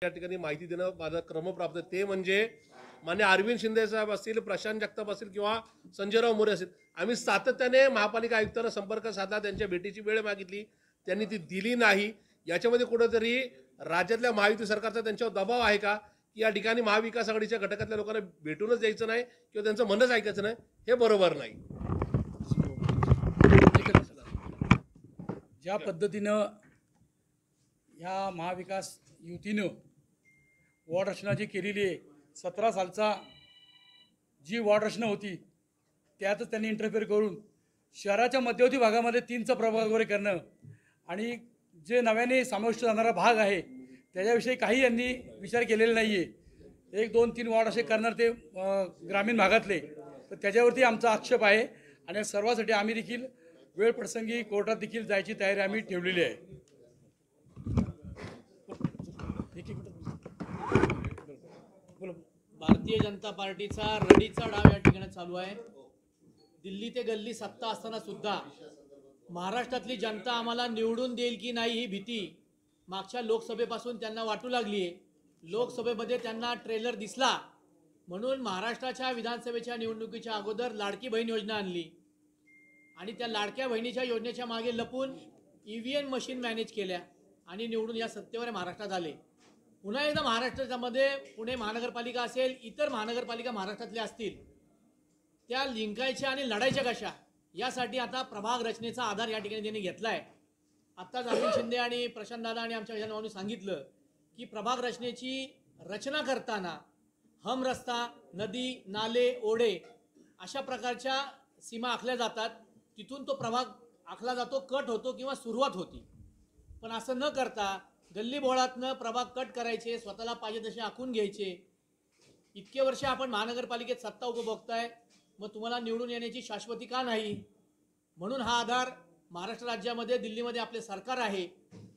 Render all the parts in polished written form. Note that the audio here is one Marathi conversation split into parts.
या ठिकाणी माहिती देणं माझं क्रमप्राप्त आहे, ते म्हणजे मान्य अरविंद शिंदे साहेब असतील, प्रशांत जगताप असतील किंवा संजयराव मोरे असतील, आम्ही सातत्याने महापालिका आयुक्तांना संपर्क साधला, त्यांच्या भेटीची वेळ मागितली, त्यांनी ती दिली नाही। याच्यामध्ये कुठेतरी राज्यातल्या महायुती सरकारचा त्यांच्यावर दबाव आहे का की या ठिकाणी महाविकास आघाडीच्या घटकातल्या लोकांना भेटूनच द्यायचं नाही किंवा त्यांचं म्हणणंच ऐकायचं नाही, हे बरोबर नाही। ज्या पद्धतीनं ह्या महाविकास युतीनं वॉर्ड रचना जी केलेली आहे, 17 सालचा जी वॉर्ड रचना होती त्यातच त्यांनी इंटरफेअर करून शहराच्या मध्यवर्ती भागामध्ये 3चा प्रभाग वगैरे करणं आणि जे नव्याने समाविष्ट जाणारा भाग आहे त्याच्याविषयी काही यांनी विचार केलेला नाही आहे। 1, 2, 3 वॉर्ड असे करणार ते ग्रामीण भागातले, तर त्याच्यावरती आमचा आक्षेप आहे आणि सर्वांसाठी आम्ही देखील वेळ प्रसंगी कोर्टात देखील जायची तयारी आम्ही ठेवलेली आहे। भारतीय जनता पार्टीचा रडीचा डाव या ठिकाणी चालू आहे। दिल्ली ते गल्ली सत्ता असताना सुद्धा महाराष्ट्रातली जनता आम्हाला निवडून देईल की नाही ही भीती मागच्या लोकसभेपासून त्यांना वाटू लागली आहे। लोकसभेमध्ये त्यांना ट्रेलर दिसला म्हणून महाराष्ट्राच्या विधानसभेच्या निवडणुकीच्या अगोदर लाडकी बहीण योजना आणली आणि त्या लाडक्या बहिणीच्या योजनेच्या मागे लपून EVM मशीन मॅनेज केल्या आणि निवडून या सत्तेवर महाराष्ट्रात आले। पुन्हा एकदा महाराष्ट्रामध्ये पुणे महानगरपालिका असेल, इतर महानगरपालिका महाराष्ट्रातल्या असतील, त्या लिंकायच्या आणि लढायच्या कशा यासाठी आता प्रभाग रचनेचा आधार या ठिकाणी त्यांनी घेतला आहे। आत्ताच अरविंद शिंदे आणि प्रशांत दादा आणि आमच्या जनावांनी सांगितलं की प्रभाग रचनेची रचना करताना हम रस्ता, नदी, नाले, ओढे अशा प्रकारच्या सीमा आखल्या जातात, तिथून तो प्रभाग आखला जातो, कट होतो किंवा सुरुवात होती। पण असं न करता गल्ली बोळातनं प्रभाग कट करायचे, स्वतःला पाहिजे तसे आखून घ्यायचे। इतके वर्ष आपण महानगरपालिकेत सत्ता उपभोगताय, मग तुम्हाला निवडून येण्याची शाश्वती का नाही? म्हणून हा आधार महाराष्ट्र राज्यामध्ये, दिल्लीमध्ये आपले सरकार आहे,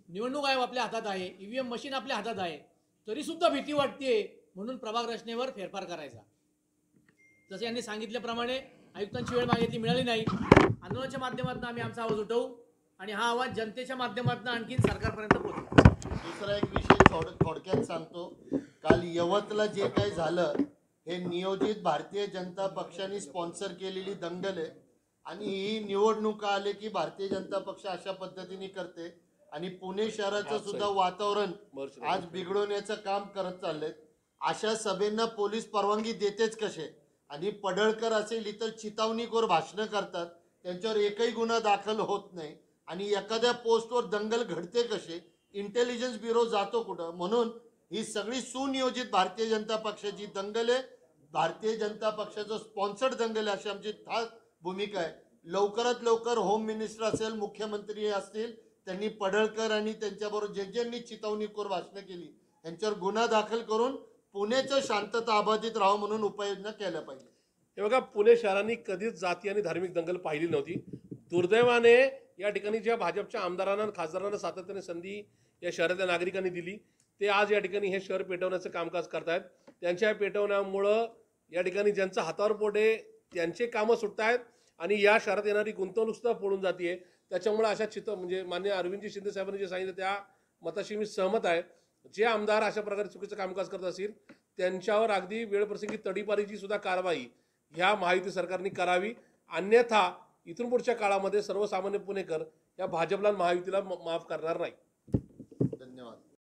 निवडणूक आयोग आपल्या हातात आहे, EVM मशीन आपल्या हातात आहे, तरीसुद्धा भीती वाटते म्हणून प्रभाग रचनेवर फेरफार करायचा। जसे यांनी सांगितल्याप्रमाणे आयुक्तांची वेळ मागितली, मिळाली नाही। आंदोलनाच्या माध्यमातून आम्ही आमचा आवाज उठवू आणि हा आवाज जनतेच्या माध्यमातून आणखीन सरकारपर्यंत पोहोचवू। दुसरा एक विषय थोडक्यात सांगतो। काल यवतला जे काही झालं हे नियोजित भारतीय जनता पक्षाने स्पॉन्सर केलेली दंगल आहे आणि ही निवडणुका आले की भारतीय जनता पक्ष अशा पद्धतीने करते आणि पुणे शहराचं सुद्धा वातावरण आज बिघडवण्याचं काम करत चाललंय। अशा सभेंना पोलीस परवानगी देतेच कसे? आणि पडळकर असेल इतर चितावणीखोर भाषणं करतात, त्यांच्यावर एकही गुन्हा दाखल होत नाही आणि एखाद्या पोस्टवर दंगल घडते कसे? इंटेलिजन्स ब्युरो जातो कुठं? म्हणून ही सगळी सुनियोजित भारतीय जनता पक्षाची दंगल आहे, भारतीय जनता पक्षाचं स्पॉन्सर्ड दंगल आहे अशी आमची ठाम भूमिका आहे। लवकरात लवकर होम मिनिस्टर असेल, मुख्यमंत्री असतील, त्यांनी पडळकर आणि त्यांच्याबरोबर ज्यांनी चितावणीखोर भाषणं केली त्यांच्यावर गुन्हा दाखल करून पुण्याचं शांतता अबाधित राहावं म्हणून उपाययोजना केल्या पाहिजे। हे बघा, पुणे शहरांनी कधीच जाती आणि धार्मिक दंगल पाहिली नव्हती। दुर्दैवाने या ठिकाणी ज्या भाजपच्या आमदारांना आणि खासदारांना सातत्याने संधी या शहरातल्या नागरिकांनी दिली, ते आज या ठिकाणी हे शहर पेटवण्याचं कामकाज करतायत। त्यांच्या पेटवण्यामुळं या ठिकाणी ज्यांचं हातावर पोट आहे त्यांचे कामं सुटत आहेत आणि या शहरात येणारी गुंतवणूक सुद्धा पळून जाते। त्याच्यामुळे अशा म्हणजे मान्य अरविंदजी शिंदे साहेबांनी जे सांगितलं त्या मताशी मी सहमत आहे। जे आमदार अशा प्रकारे चुकीचं कामकाज करत असतील त्यांच्यावर अगदी वेळप्रसंगी तडीपारीची सुद्धा कारवाई ह्या महायुती सरकारने करावी, अन्यथा इथून पुढच्या काळामध्ये सर्वसामान्य पुणेकर या भाजपला महायुतीला माफ करणार नाही।